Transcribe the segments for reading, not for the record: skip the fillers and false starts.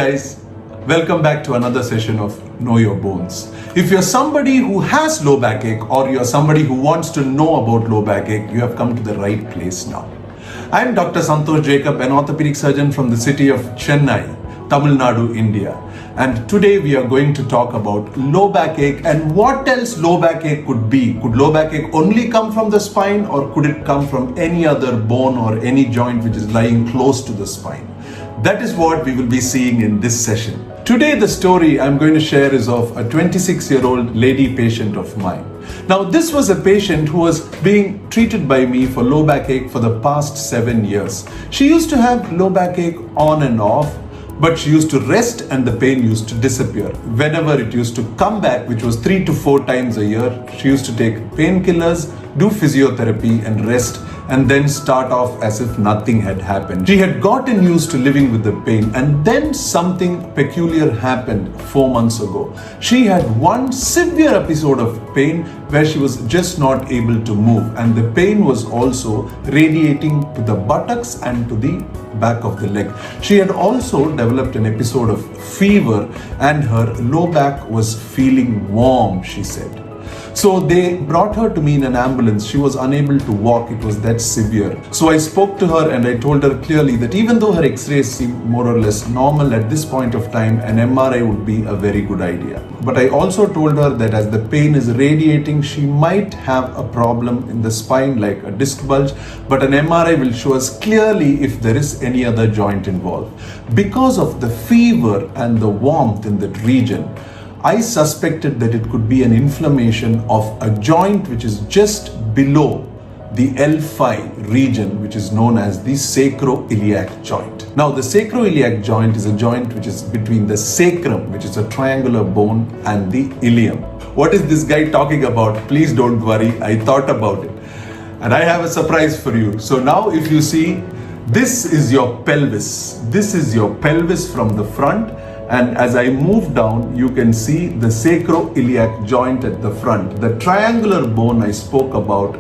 guys, welcome back to another session of Know Your Bones. If you're somebody who has low backache or you're somebody who wants to know about low backache, you have come to the right place now. I'm Dr Santhosh Jacob, an orthopedic surgeon from the city of Chennai, Tamil Nadu, India. And today we are going to talk about low backache and what else low backache could be. Could low backache only come from the spine, or could it come from any other bone or any joint which is lying close to the spine? That is what we will be seeing in this session. Today the story I'm going to share is of a 26-year-old lady patient of mine. Now this was a patient who was being treated by me for low backache for the past 7 years. She used to have low backache on and off, but she used to rest and the pain used to disappear. Whenever it used to come back, which was 3 to 4 times a year, she used to take painkillers, do physiotherapy and rest, and then start off as if nothing had happened. She had gotten used to living with the pain, and then something peculiar happened 4 months ago. She had one severe episode of pain where she was just not able to move, and the pain was also radiating to the buttocks and to the back of the leg. She had also developed an episode of fever, and her low back was feeling warm, she said. So they brought her to me in an ambulance. She was unable to walk. It was that severe. So I spoke to her and I told her clearly that even though her x-rays seemed more or less normal at this point of time, an MRI would be a very good idea. But I also told her that as the pain is radiating, she might have a problem in the spine like a disc bulge, but an MRI will show us clearly if there is any other joint involved. Because of the fever and the warmth in that region, I suspected that it could be an inflammation of a joint which is just below the L5 region, which is known as the sacroiliac joint. Now, the sacroiliac joint is a joint which is between the sacrum, which is a triangular bone, and the ilium. What is this guy talking about? Please don't worry, I thought about it. And I have a surprise for you. So now if you see, this is your pelvis. This is your pelvis from the front. And as I move down, you can see the sacroiliac joint at the front. The triangular bone I spoke about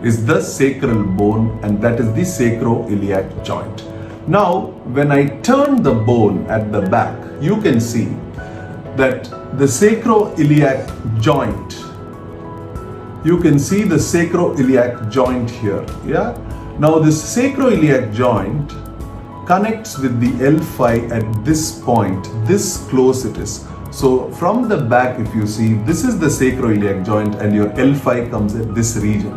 is the sacral bone, and that is the sacroiliac joint. Now, when I turn the bone at the back, you can see that the sacroiliac joint, you can see the sacroiliac joint here. Yeah. Now, this sacroiliac joint connects with the L5 at this point, this close it is. So from the back, if you see, this is the sacroiliac joint and your L5 comes at this region,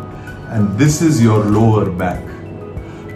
and this is your lower back.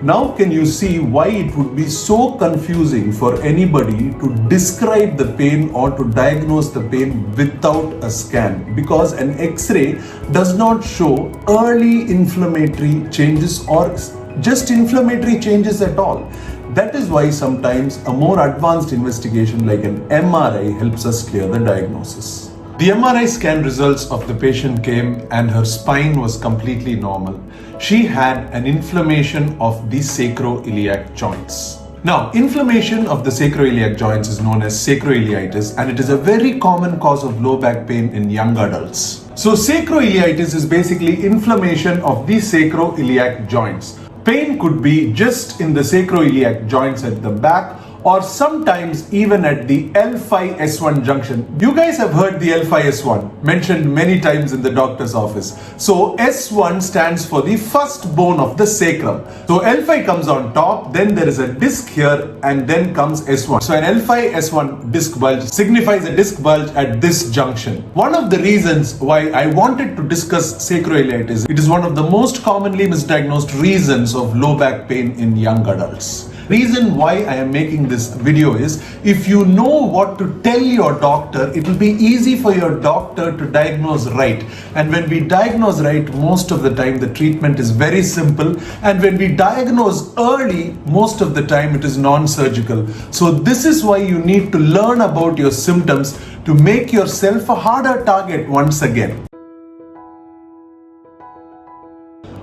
Now can you see why it would be so confusing for anybody to describe the pain or to diagnose the pain without a scan? Because an X-ray does not show early inflammatory changes or just inflammatory changes at all. That is why sometimes a more advanced investigation like an MRI helps us clear the diagnosis. The MRI scan results of the patient came and her spine was completely normal. She had an inflammation of the sacroiliac joints. Now, inflammation of the sacroiliac joints is known as sacroiliitis, and it is a very common cause of low back pain in young adults. So sacroiliitis is basically inflammation of the sacroiliac joints. Pain could be just in the sacroiliac joints at the back, or sometimes even at the L5-S1 junction. You guys have heard the L5-S1 mentioned many times in the doctor's office. So S1 stands for the first bone of the sacrum. So L5 comes on top, then there is a disc here, and then comes S1. So an L5-S1 disc bulge signifies a disc bulge at this junction. One of the reasons why I wanted to discuss sacroiliitis, it is one of the most commonly misdiagnosed reasons of low back pain in young adults. Reason why I am making this video is, if you know what to tell your doctor, it will be easy for your doctor to diagnose right. And when we diagnose right, most of the time the treatment is very simple. And when we diagnose early, most of the time it is non-surgical. So this is why you need to learn about your symptoms to make yourself a harder target once again.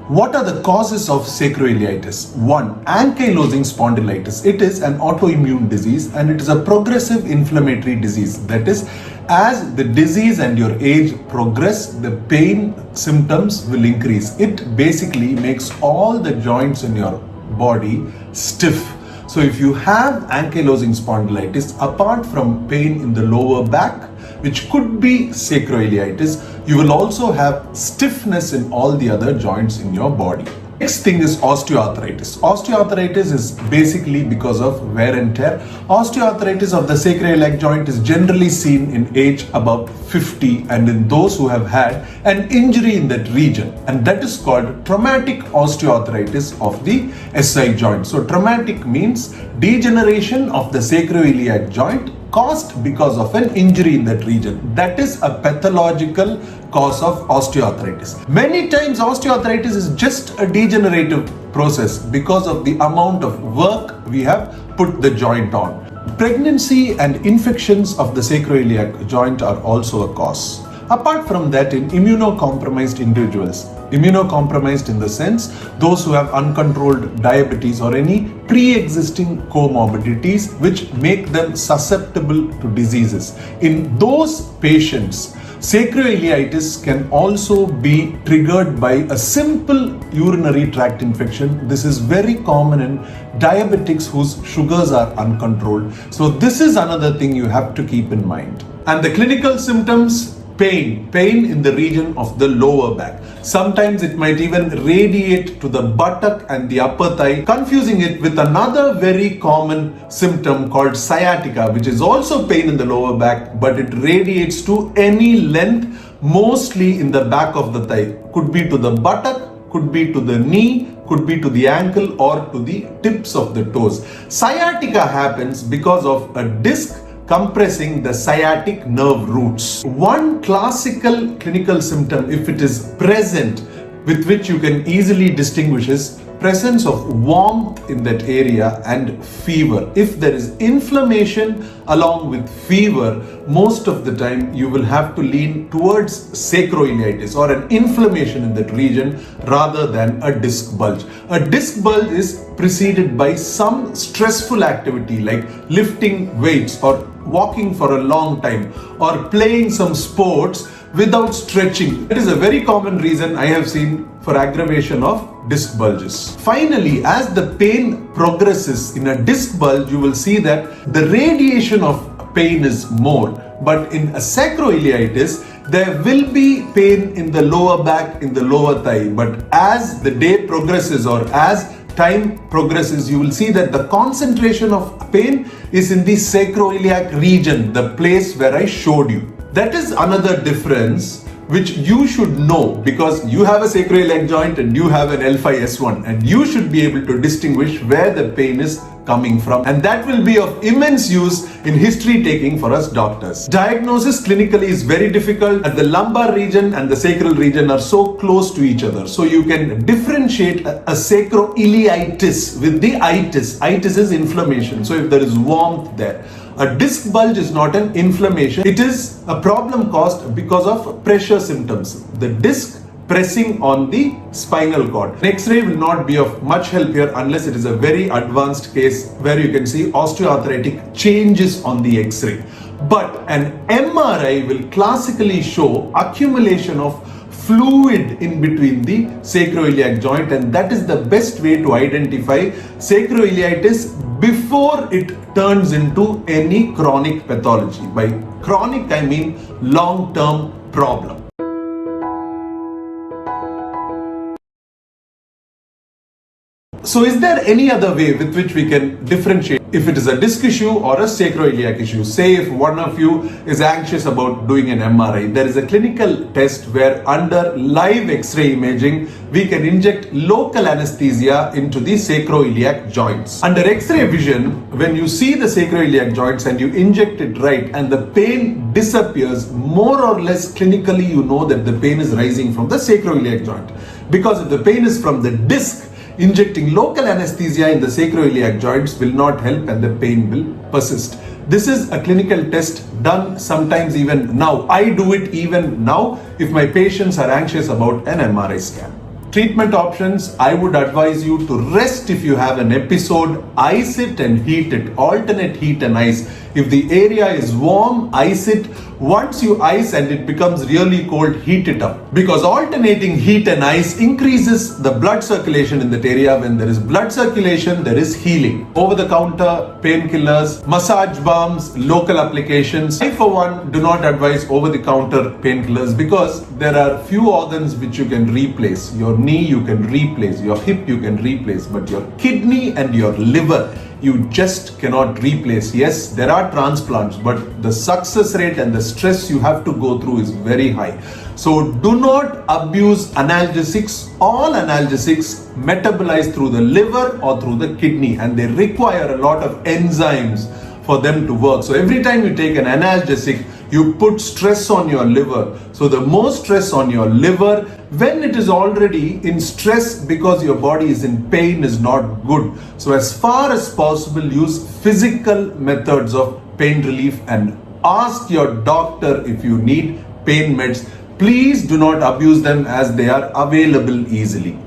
What are the causes of sacroiliitis? 1. Ankylosing spondylitis. It is an autoimmune disease and it is a progressive inflammatory disease. That is, as the disease and your age progress, the pain symptoms will increase. It basically makes all the joints in your body stiff. So if you have ankylosing spondylitis, apart from pain in the lower back, which could be sacroiliitis, you will also have stiffness in all the other joints in your body. Next thing is osteoarthritis. Osteoarthritis is basically because of wear and tear. Osteoarthritis of the sacroiliac joint is generally seen in age above 50 and in those who have had an injury in that region, and that is called traumatic osteoarthritis of the SI joint. So traumatic means degeneration of the sacroiliac joint caused because of an injury in that region. That is a pathological cause of osteoarthritis. Many times osteoarthritis is just a degenerative process because of the amount of work we have put the joint on. Pregnancy and infections of the sacroiliac joint are also a cause. Apart from that, in immunocompromised individuals, immunocompromised in the sense those who have uncontrolled diabetes or any pre-existing comorbidities which make them susceptible to diseases. In those patients, sacroiliitis can also be triggered by a simple urinary tract infection. This is very common in diabetics whose sugars are uncontrolled. So this is another thing you have to keep in mind. And the clinical symptoms: pain in the region of the lower back. Sometimes it might even radiate to the buttock and the upper thigh, confusing it with another very common symptom called sciatica, which is also pain in the lower back, but it radiates to any length, mostly in the back of the thigh. Could be to the buttock, could be to the knee, could be to the ankle or to the tips of the toes. Sciatica happens because of a disc compressing the sciatic nerve roots. One classical clinical symptom, if it is present, with which you can easily distinguish, is presence of warmth in that area and fever. If there is inflammation along with fever, most of the time you will have to lean towards sacroiliitis or an inflammation in that region rather than a disc bulge. A disc bulge is preceded by some stressful activity like lifting weights or walking for a long time or playing some sports without stretching. It is a very common reason I have seen for aggravation of disc bulges. Finally, as the pain progresses in a disc bulge, you will see that the radiation of pain is more. But in a sacroiliitis, there will be pain in the lower back, in the lower thigh. But as the day progresses or as time progresses, you will see that the concentration of pain is in the sacroiliac region, the place where I showed you. That is another difference which you should know, because you have a sacroiliac joint and you have an L5S1, and you should be able to distinguish where the pain is coming from, and that will be of immense use in history taking for us doctors. Diagnosis clinically is very difficult as the lumbar region and the sacral region are so close to each other. So you can differentiate a sacroiliitis with the itis. Itis is inflammation. So if there is warmth there. A disc bulge is not an inflammation. It is a problem caused because of pressure symptoms. The disc pressing on the spinal cord. An X-ray will not be of much help here unless it is a very advanced case where you can see osteoarthritic changes on the X-ray. But an MRI will classically show accumulation of fluid in between the sacroiliac joint, and that is the best way to identify sacroiliitis before it turns into any chronic pathology. By chronic, I mean long-term problem. So is there any other way with which we can differentiate if it is a disc issue or a sacroiliac issue? Say if one of you is anxious about doing an MRI, there is a clinical test where under live X-ray imaging, we can inject local anesthesia into the sacroiliac joints. Under X-ray vision, when you see the sacroiliac joints and you inject it right and the pain disappears, more or less clinically you know that the pain is rising from the sacroiliac joint. Because if the pain is from the disc, injecting local anesthesia in the sacroiliac joints will not help and the pain will persist. This is a clinical test done sometimes even now. I do it even now if my patients are anxious about an MRI scan. Treatment options, I would advise you to rest if you have an episode, ice it and heat it, alternate heat and ice. If the area is warm, ice it. Once you ice and it becomes really cold, heat it up. Because alternating heat and ice increases the blood circulation in that area. When there is blood circulation, there is healing. Over-the-counter painkillers, massage balms, local applications. I, for one, do not advise over-the-counter painkillers because there are few organs which you can replace. Your knee you can replace, your hip you can replace, but your kidney and your liver you just cannot replace. Yes, there are transplants, but the success rate and the stress you have to go through is very high. So do not abuse analgesics. All analgesics metabolize through the liver or through the kidney, and they require a lot of enzymes for them to work. So every time you take an analgesic, you put stress on your liver. So the more stress on your liver, when it is already in stress because your body is in pain, is not good. So as far as possible, use physical methods of pain relief and ask your doctor if you need pain meds. Please do not abuse them as they are available easily.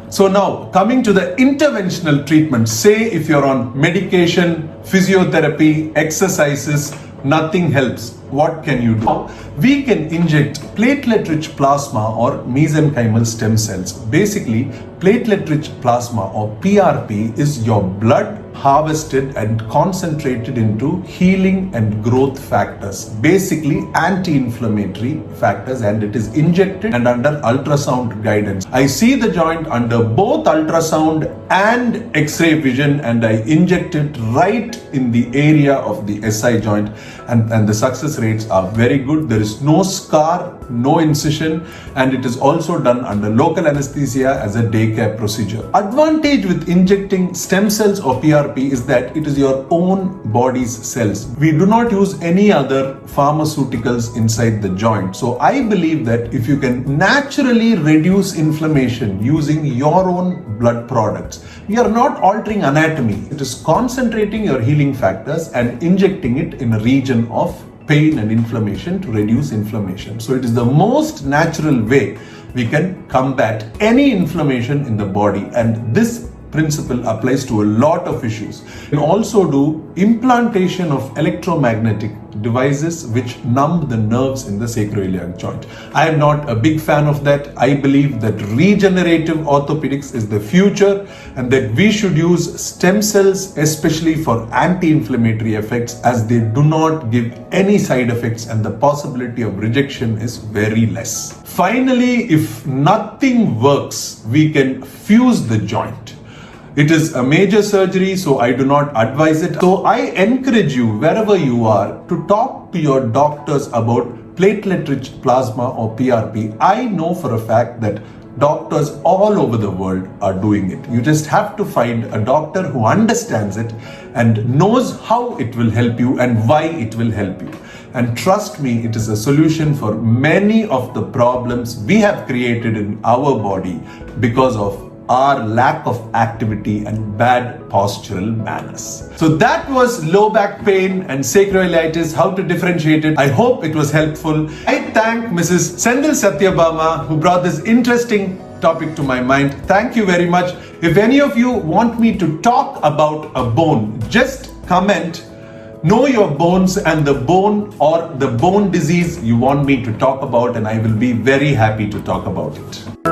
So now, coming to the interventional treatment, say if you're on medication, physiotherapy, exercises, nothing helps. What can you do? We can inject platelet-rich plasma or mesenchymal stem cells. Basically, platelet-rich plasma or PRP is your blood harvested and concentrated into healing and growth factors, basically anti-inflammatory factors, and it is injected and under ultrasound guidance. I see the joint under both ultrasound and X-ray vision, and I inject it right in the area of the SI joint, and the success rates are very good. There is no scar, no incision, and it is also done under local anesthesia as a day care procedure. Advantage with injecting stem cells or PRP is that it is your own body's cells. We do not use any other pharmaceuticals inside the joint. So I believe that if you can naturally reduce inflammation using your own blood products, we are not altering anatomy. It is concentrating your healing factors and injecting it in a region of pain and inflammation to reduce inflammation. So it is the most natural way we can combat any inflammation in the body, and this principle applies to a lot of issues. You can also do implantation of electromagnetic devices which numb the nerves in the sacroiliac joint. I am not a big fan of that. I believe that regenerative orthopedics is the future and that we should use stem cells especially for anti-inflammatory effects, as they do not give any side effects and the possibility of rejection is very less. Finally, if nothing works, we can fuse the joint. It is a major surgery, so I do not advise it. So I encourage you, wherever you are, to talk to your doctors about platelet-rich plasma or PRP. I know for a fact that doctors all over the world are doing it. You just have to find a doctor who understands it and knows how it will help you and why it will help you. And trust me, it is a solution for many of the problems we have created in our body because of our lack of activity and bad postural manners. So that was low back pain and sacroiliitis, how to differentiate it. I hope it was helpful. I thank Mrs. Senthil Satyabama who brought this interesting topic to my mind. Thank you very much. If any of you want me to talk about a bone, just comment, know your bones and the bone or the bone disease you want me to talk about, and I will be very happy to talk about it.